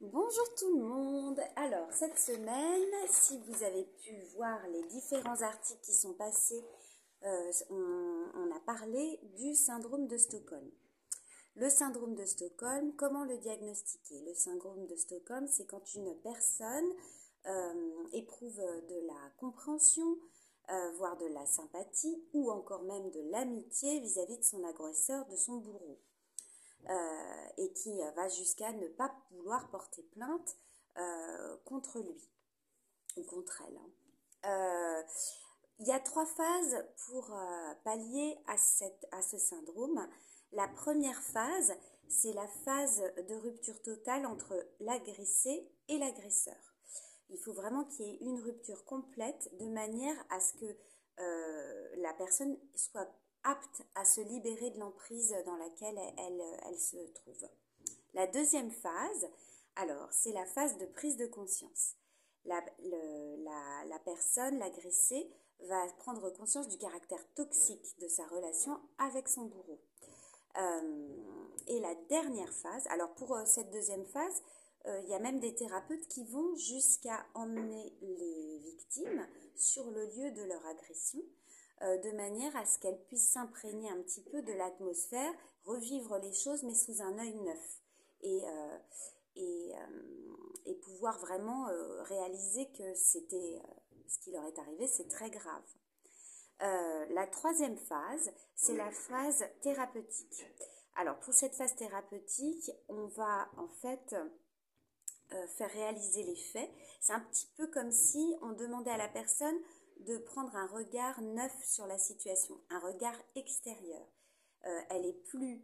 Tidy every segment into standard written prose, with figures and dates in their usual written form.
Bonjour tout le monde. Alors, cette semaine, si vous avez pu voir les différents articles qui sont passés, on a parlé du syndrome de Stockholm. Le syndrome de Stockholm, comment le diagnostiquer? Le syndrome de Stockholm, c'est quand une personne éprouve de la compréhension, voire de la sympathie ou encore même de l'amitié vis-à-vis de son agresseur, de son bourreau. Et qui va jusqu'à ne pas vouloir porter plainte contre lui ou contre elle. Il y a 3 phases pour pallier à ce syndrome. La première phase, c'est la phase de rupture totale entre l'agressé et l'agresseur. Il faut vraiment qu'il y ait une rupture complète de manière à ce que la personne soit apte à se libérer de l'emprise dans laquelle elle se trouve. La deuxième phase, alors, c'est la phase de prise de conscience. La personne, l'agressée, va prendre conscience du caractère toxique de sa relation avec son bourreau. Et la dernière phase, alors pour cette deuxième phase, il y a même des thérapeutes qui vont jusqu'à emmener les victimes sur le lieu de leur agression, de manière à ce qu'elles puissent s'imprégner un petit peu de l'atmosphère, revivre les choses mais sous un œil neuf et pouvoir vraiment réaliser que c'était ce qui leur est arrivé, c'est très grave. La troisième phase, c'est la phase thérapeutique. Alors pour cette phase thérapeutique, on va en fait faire réaliser les faits. C'est un petit peu comme si on demandait à la personne de prendre un regard neuf sur la situation, un regard extérieur. Elle est plus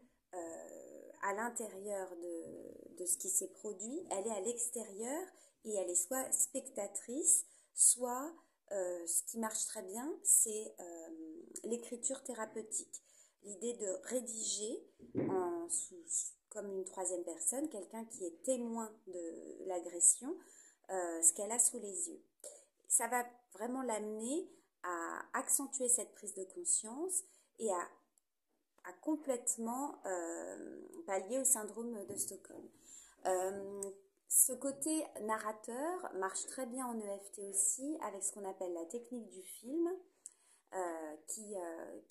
à l'intérieur de ce qui s'est produit, elle est à l'extérieur et elle est soit spectatrice, soit ce qui marche très bien, c'est l'écriture thérapeutique. L'idée de rédiger comme une troisième personne, quelqu'un qui est témoin de l'agression, ce qu'elle a sous les yeux. Ça va vraiment l'amener à accentuer cette prise de conscience et à complètement pallier au syndrome de Stockholm. Ce côté narrateur marche très bien en EFT aussi avec ce qu'on appelle la technique du film qui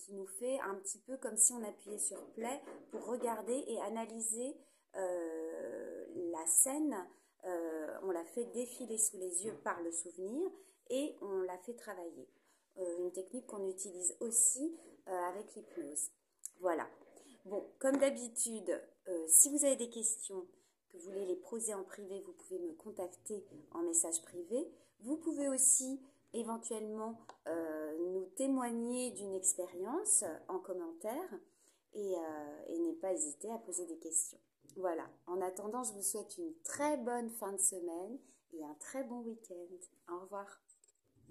nous fait un petit peu comme si on appuyait sur play pour regarder et analyser la scène. On la fait défiler sous les yeux par le souvenir et on la fait travailler. Une technique qu'on utilise aussi avec l'hypnose. Voilà. Bon, comme d'habitude, si vous avez des questions, que vous voulez les poser en privé, vous pouvez me contacter en message privé. Vous pouvez aussi éventuellement nous témoigner d'une expérience en commentaire et ne pas hésiter à poser des questions. Voilà. En attendant, je vous souhaite une très bonne fin de semaine et un très bon week-end. Au revoir.